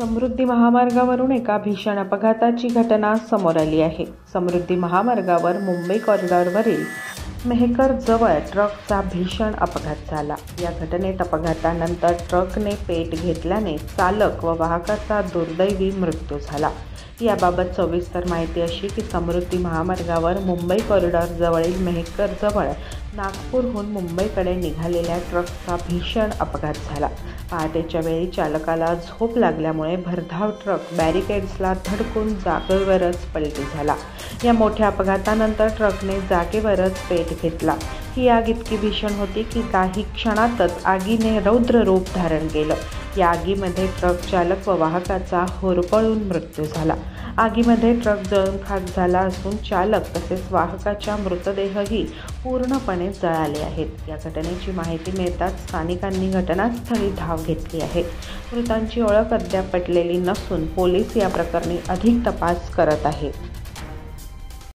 समृद्धी महामार्गावरून एका भीषण अपघाताची घटना समोर आली आहे. समृद्धी महामार्गावर मुंबई कॉरिडॉरवरील मेहकर जवळ ट्रकचा भीषण अपघात झाला. या घटनेत अपघातानंतर ट्रकने पेट घेतल्याने चालक व वाहकाचा दुर्दैवी मृत्यू झाला. याबाबत सविस्तर माहिती अशी की समृद्धी महामार्गावर मुंबई कॉरिडॉर जवळील मेहकर जवळ नागपूरहून मुंबईकडे निघालेल्या ट्रकचा भीषण अपघात झाला. पहाटेच्या वेळी चालकाला झोप लागल्यामुळे भरधाव ट्रक बॅरिकेड्सला धडकून जागेवरच पलटी झाला. या मोठ्या अपघातानंतर ट्रकने जागेवरच पेट घेतला. ही आग इतकी भीषण होती की काही क्षणातच आगीने रौद्र रूप धारण केलं. या आगीमध्ये ट्रक चालक व वाहकाचा होरपळून मृत्यू झाला. आगीमध्ये ट्रक जळून खाक झाला असून चालक तसेच वाहकाच्या मृतदेहही पूर्णपणे जळाले आहेत. या घटनेची माहिती मिळताच स्थानिकांनी घटनास्थळी धाव घेतली आहे. मृतांची ओळख अद्याप पटलेली नसून पोलीस या प्रकरणी अधिक तपास करत आहेत.